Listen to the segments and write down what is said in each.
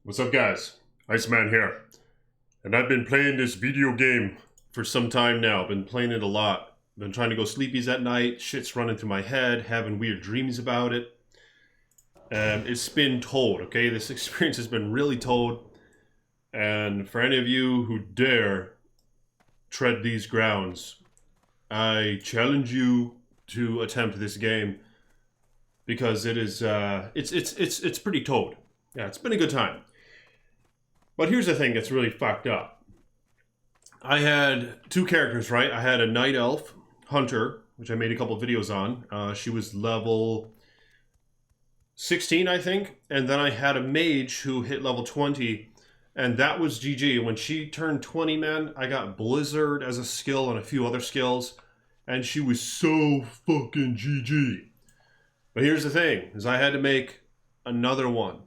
What's up, guys? Iceman here. And I've been playing this video game for some time now. Been playing it a lot. Been trying to go sleepies at night. Shit's running through my head. Having weird dreams about it. And it's been told, okay? This experience has been really told. And for any of you who dare tread these grounds, I challenge you to attempt this game. Because it is, it's pretty told. Yeah, it's been a good time. But here's the thing that's really fucked up. I had two characters, right? I had a night elf, Hunter, which I made a couple videos on. She was level 16, I think. And then I had a mage who hit level 20. And that was GG. When she turned 20, man, I got Blizzard as a skill and a few other skills. And she was so fucking GG. But here's the thing, is I had to make another one.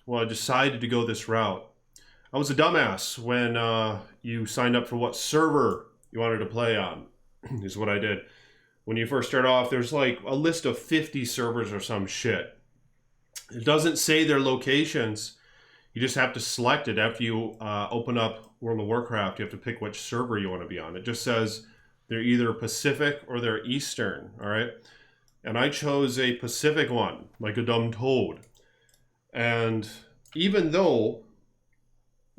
Well, I decided to go this route. I was a dumbass when you signed up for what server you wanted to play on, is what I did. When you first start off, there's like a list of 50 servers or some shit. It doesn't say their locations. You just have to select it after you open up World of Warcraft. You have to pick which server you want to be on. It just says they're either Pacific or they're Eastern, all right? And I chose a Pacific one, like a dumb toad. And even though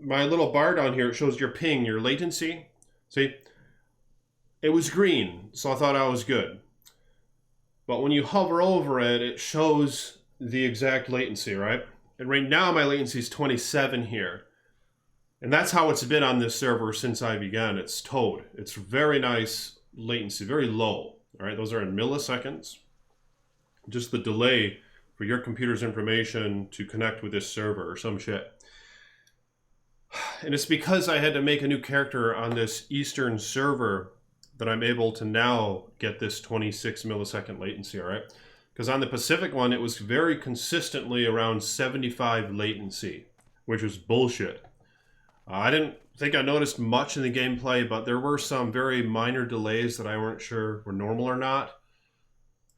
my little bar down here, it shows your ping, your latency. See? It was green, so I thought I was good. But when you hover over it, it shows the exact latency, right? And right now my latency is 27 here. And that's how it's been on this server since I began. It's Toad. It's very nice latency, very low. All right, those are in milliseconds. Just the delay for your computer's information to connect with this server or some shit. And it's because I had to make a new character on this Eastern server that I'm able to now get this 26 millisecond latency, all right? Because on the Pacific one, it was very consistently around 75 latency, which was bullshit. I didn't think I noticed much in the gameplay, but there were some very minor delays that I weren't sure were normal or not.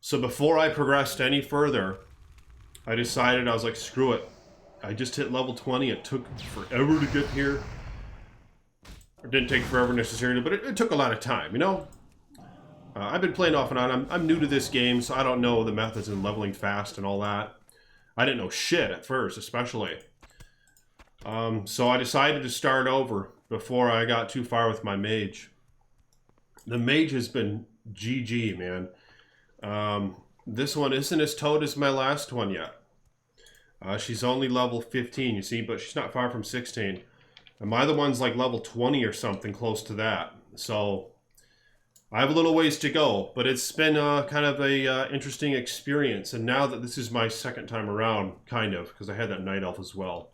So before I progressed any further, I decided, I was like, screw it. I just hit level 20. It took forever to get here. It didn't take forever necessarily, but it took a lot of time, you know? I've been playing off and on. I'm new to this game, so I don't know the methods in leveling fast and all that. I didn't know shit at first, especially. So I decided to start over before I got too far with my mage. The mage has been GG, man. This one isn't as toad as my last one yet. She's only level 15, you see, but she's not far from 16. And my other one's like level 20 or something close to that. So I have a little ways to go, but it's been kind of a interesting experience. And now that this is my second time around, kind of, because I had that night elf as well.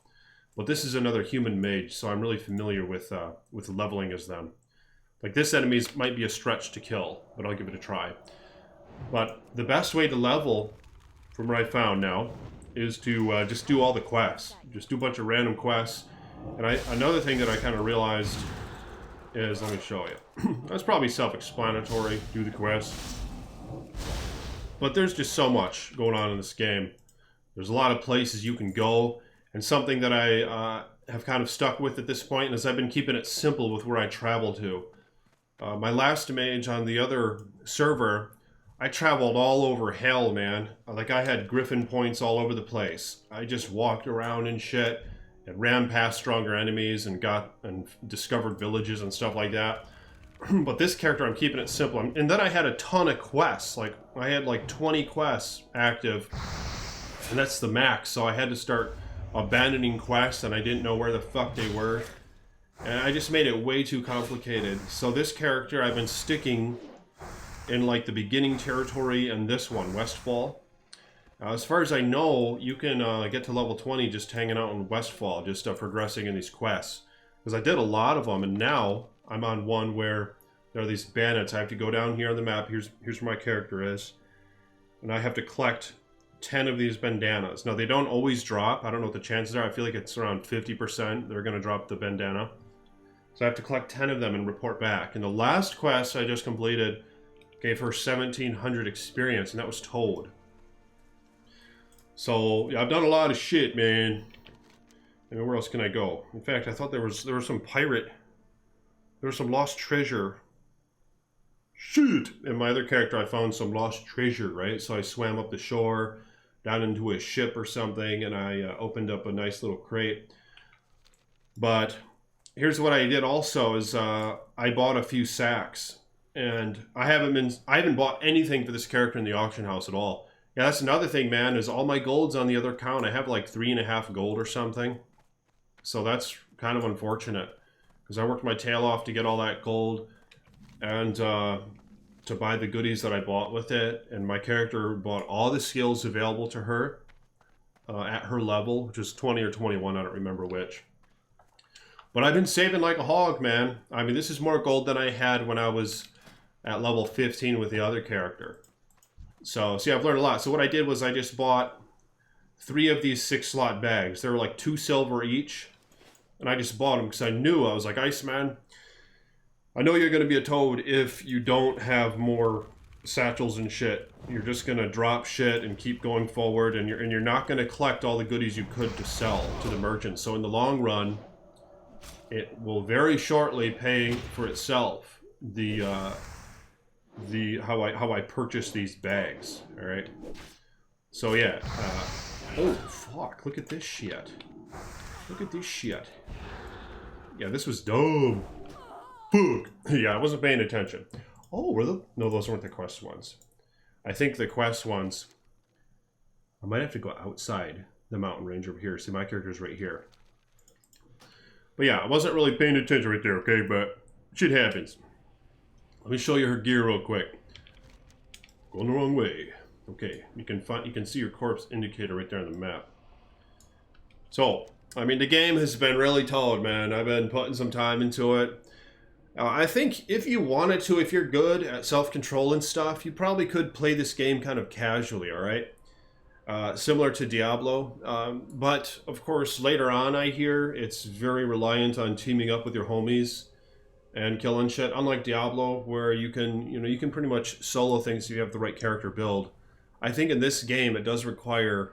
But this is another human mage, so I'm really familiar with leveling as them. Like this enemy might be a stretch to kill, but I'll give it a try. But the best way to level, from what I found now, is to just do all the quests. Just do a bunch of random quests. And another thing that I kind of realized is, let me show you. That's probably self-explanatory, do the quests. But there's just so much going on in this game. There's a lot of places you can go. And something that I have kind of stuck with at this point is I've been keeping it simple with where I travel to. My last mage on the other server, I traveled all over hell, man. Like, I had griffin points all over the place. I just walked around and shit and ran past stronger enemies and discovered villages and stuff like that. But this character, I'm keeping it simple. And then I had a ton of quests. Like, I had like 20 quests active, and that's the max. So I had to start abandoning quests, and I didn't know where the fuck they were. And I just made it way too complicated. So this character, I've been sticking in like the beginning territory and this one, Westfall. As far as I know, you can get to level 20 just hanging out in Westfall, just progressing in these quests. Because I did a lot of them, and now I'm on one where there are these bandits. I have to go down here on the map. Here's where my character is. And I have to collect 10 of these bandanas. Now, they don't always drop. I don't know what the chances are. I feel like it's around 50% they're going to drop the bandana. So I have to collect 10 of them and report back. And the last quest I just completed gave her 1,700 experience, and that was Toad. So, yeah, I've done a lot of shit, man. I mean, where else can I go? In fact, I thought there was some pirate. There was some lost treasure. Shit! In my other character, I found some lost treasure, right? So I swam up the shore, down into a ship or something, and I opened up a nice little crate. But here's what I did also is I bought a few sacks, and I haven't bought anything for this character in the auction house at all. Yeah, that's another thing, man, is all my gold's on the other account. I have like 3.5 gold or something. So that's kind of unfortunate, because I worked my tail off to get all that gold and to buy the goodies that I bought with it. And my character bought all the skills available to her at her level, which is 20 or 21, I don't remember which. But I've been saving like a hog, man. I mean, this is more gold than I had when I was at level 15 with the other character. So, see, I've learned a lot. So what I did was I just bought 3 of these 6-slot bags. They were like 2 silver each. And I just bought them because I knew, I was like, Iceman, I know you're going to be a toad if you don't have more satchels and shit. You're just going to drop shit and keep going forward, and you're not going to collect all the goodies you could to sell to the merchants. So in the long run, it will very shortly pay for itself. How I purchase these bags. All right. So yeah. Oh fuck! Look at this shit. Look at this shit. Yeah, this was dumb. Fuck. Yeah, I wasn't paying attention. Oh, were the... No, those weren't the quest ones. I think the quest ones... I might have to go outside the mountain range over here. See, my character's right here. But yeah, I wasn't really paying attention right there, okay? But shit happens. Let me show you her gear real quick. Going the wrong way. Okay, you can see your corpse indicator right there on the map. So, I mean, the game has been really told, man. I've been putting some time into it. I think if you wanted to, if you're good at self-control and stuff, you probably could play this game kind of casually, all right? Similar to Diablo. But, of course, later on, I hear, it's very reliant on teaming up with your homies and killing shit. Unlike Diablo, where you can pretty much solo things if you have the right character build. I think in this game, it does require...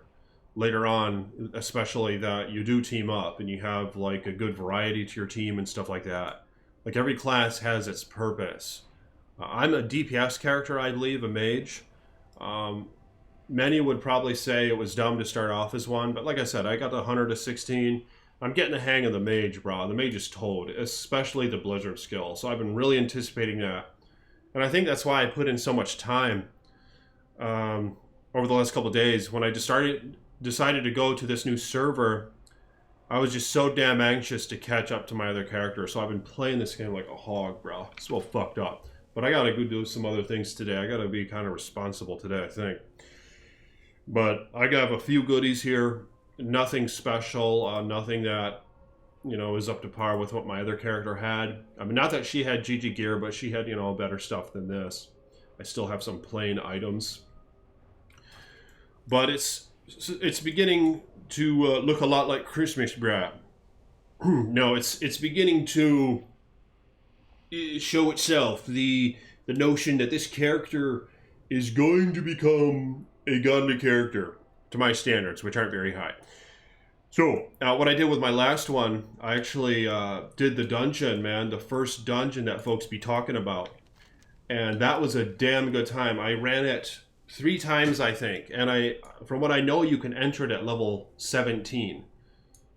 later on, especially, that you do team up and you have like a good variety to your team and stuff like that. Like every class has its purpose. I'm a DPS character, I believe, a mage. Many would probably say it was dumb to start off as one, but like I said, I got the hunter to 16. I'm getting the hang of the mage, bro. The mage is toad, especially the blizzard skill. So I've been really anticipating that. And I think that's why I put in so much time over the last couple of days. When I decided to go to this new server, I was just so damn anxious to catch up to my other character. So I've been playing this game like a hog, bro. It's well fucked up. But I gotta go do some other things today. I gotta be kind of responsible today, I think. But I got a few goodies here. Nothing special. Nothing that, is up to par with what my other character had. I mean, not that she had GG gear, but she had, better stuff than this. I still have some plain items. But it's beginning to look a lot like Christmas, bruh. No, it's beginning to show itself. The notion that this character is going to become a godly character to my standards, which aren't very high. So, what I did with my last one, I actually did the dungeon, man. The first dungeon that folks be talking about. And that was a damn good time. I ran it 3 times, I think. And from what I know, you can enter it at level 17.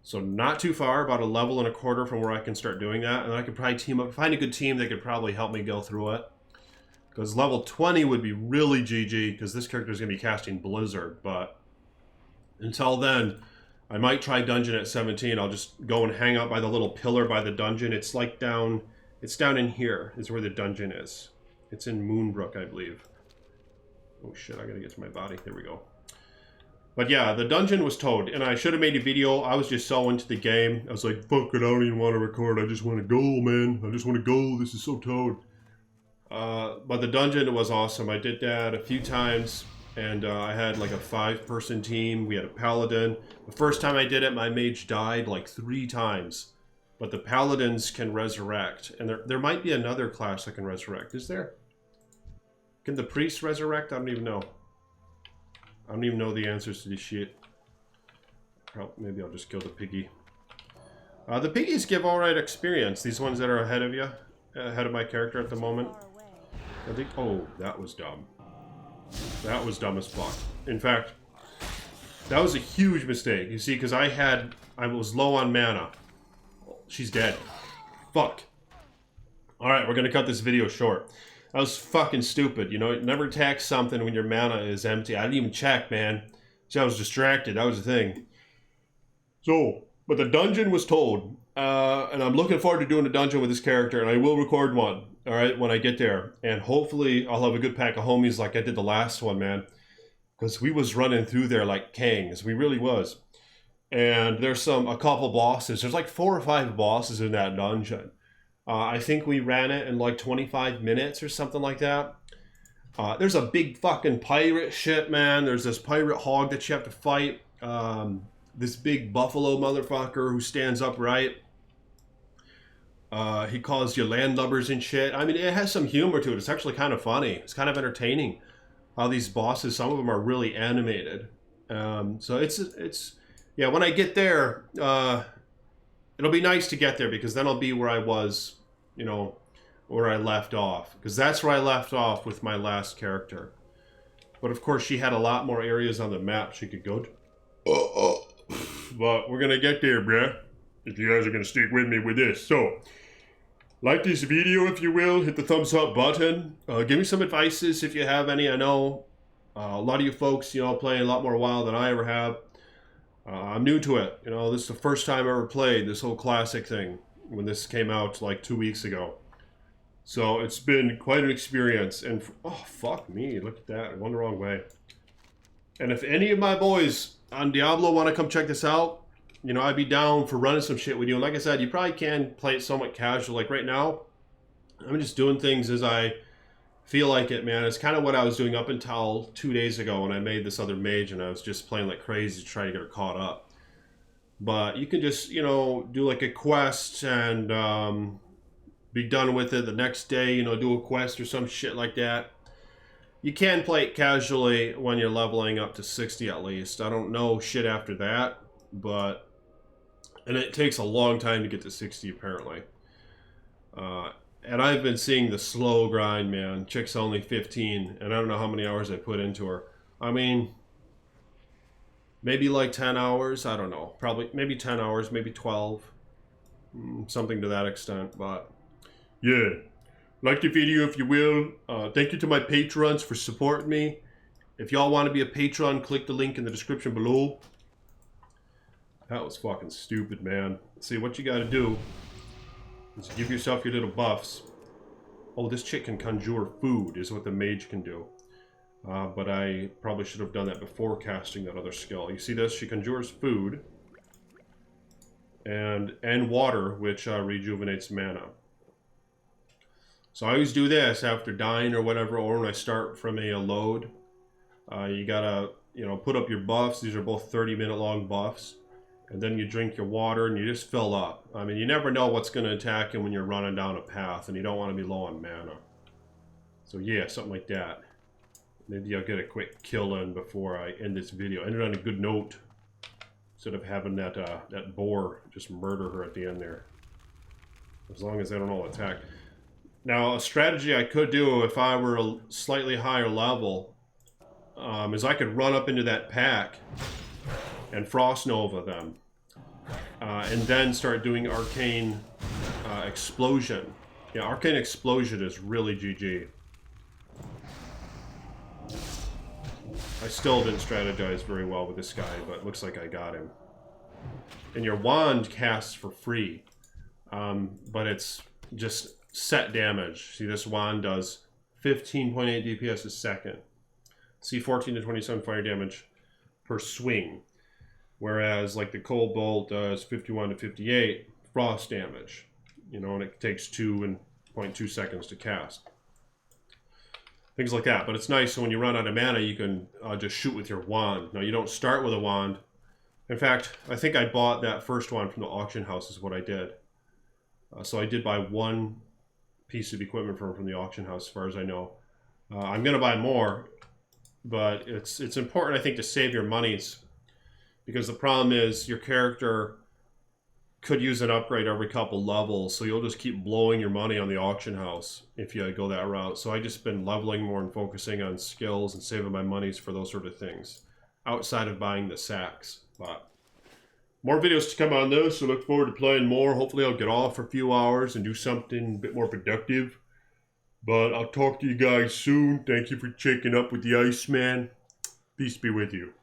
So not too far, about a level and a quarter from where I can start doing that. And I could probably team up, find a good team that could probably help me go through it. Because level 20 would be really GG, because this character is going to be casting Blizzard. But until then, I might try dungeon at 17. I'll just go and hang out by the little pillar by the dungeon. It's like down in here is where the dungeon is. It's in Moonbrook, I believe. Oh shit, I gotta get to my body. There we go. But yeah, the dungeon was toad, and I should have made a video. I was just so into the game. I was like, fuck it, I don't even want to record. I just want to go, man. I just want to go. This is so toad. But the dungeon was awesome. I did that a few times, and I had like a 5-person team. We had a paladin. The first time I did it, my mage died like 3 times. But the paladins can resurrect, and there might be another class that can resurrect. Is there? Can the priest resurrect? I don't even know. I don't even know the answers to this shit. Oh, maybe I'll just kill the piggy. The piggies give alright experience. These ones that are ahead of you, ahead of my character at the moment. I think, oh, that was dumb. That was dumb as fuck. In fact, that was a huge mistake. You see, because I was low on mana. She's dead. Fuck. Alright, we're gonna cut this video short. That was fucking stupid. You know, never attack something when your mana is empty. I didn't even check, man. See, I was distracted. That was the thing. So, but the dungeon was told. And I'm looking forward to doing a dungeon with this character, and I will record one, alright, when I get there. And hopefully I'll have a good pack of homies like I did the last one, man. Because we was running through there like kangs. We really was. And there's a couple bosses. There's like 4 or 5 bosses in that dungeon. I think we ran it in like 25 minutes or something like that. There's a big fucking pirate ship, man. There's this pirate hog that you have to fight. This big buffalo motherfucker who stands upright. He calls you landlubbers and shit. I mean, it has some humor to it. It's actually kind of funny. It's kind of entertaining how these bosses, some of them are really animated. So it's yeah, when I get there, it'll be nice to get there because then I'll be where I was, you know, where I left off. Because that's where I left off with my last character. But of course, she had a lot more areas on the map she could go to. But we're gonna get there, bruh. If you guys are gonna stick with me with this. So, like this video if you will, hit the thumbs up button. Give me some advices if you have any. I know a lot of you folks, you know, play a lot more WoW than I ever have. I'm new to it. You know, this is the first time I ever played this whole classic thing when this came out like 2 weeks ago. So it's been quite an experience. And oh, fuck me, look at that, I went the wrong way. And if any of my boys on Diablo want to come check this out, you know, I'd be down for running some shit with you. And like I said, you probably can play it somewhat casual. Like right now, I'm just doing things as I feel like it, man. It's kind of what I was doing up until 2 days ago when I made this other mage and I was just playing like crazy to try to get her caught up. But you can just, you know, do like a quest and be done with it the next day, you know, do a quest or some shit like that. You can play it casually when you're leveling up to 60 at least. I don't know shit after that, but... And it takes a long time to get to 60 apparently. And I've been seeing the slow grind, man. Chick's only 15, and I don't know how many hours I put into her. I mean, maybe like 10 hours, I don't know. Probably, maybe 10 hours, maybe 12. Something to that extent, but... Yeah. Like the video if you will. Thank you to my patrons for supporting me. If y'all want to be a patron, click the link in the description below. That was fucking stupid, man. See, what you gotta do is give yourself your little buffs. Oh, this chick can conjure food, is what the mage can do. But I probably should have done that before casting that other skill. You see this? She conjures food. And water, which rejuvenates mana. So I always do this after dying or whatever, or when I start from a load. You gotta, you know, put up your buffs. These are both 30-minute long buffs. And then you drink your water and you just fill up. I mean, you never know what's going to attack you when you're running down a path and you don't want to be low on mana. So yeah, something like that. Maybe I'll get a quick kill in before I end this video. End it on a good note. Instead of having that that boar just murder her at the end there. As long as they don't all attack. Now, a strategy I could do if I were a slightly higher level is I could run up into that pack and Frost Nova them. And then start doing Arcane Explosion. Yeah, Arcane Explosion is really GG. I still didn't strategize very well with this guy, but it looks like I got him. And your wand casts for free. But it's just set damage. See, this wand does 15.8 DPS a second. See, 14 to 27 fire damage per swing. Whereas, like, the Cold Bolt does 51 to 58 frost damage. You know, and it takes 2.2 seconds to cast. Things like that. But it's nice, so when you run out of mana, you can just shoot with your wand. Now, you don't start with a wand. In fact, I think I bought that first one from the auction house is what I did. So I did buy one piece of equipment from the auction house, as far as I know. I'm going to buy more, but it's important, I think, to save your monies. Because the problem is your character could use an upgrade every couple levels, so you'll just keep blowing your money on the auction house if you go that route. So I just been leveling more and focusing on skills and saving my monies for those sort of things, outside of buying the sacks. But more videos to come on this, so look forward to playing more. Hopefully I'll get off for a few hours and do something a bit more productive. But I'll talk to you guys soon. Thank you for checking up with the Iceman. Peace be with you.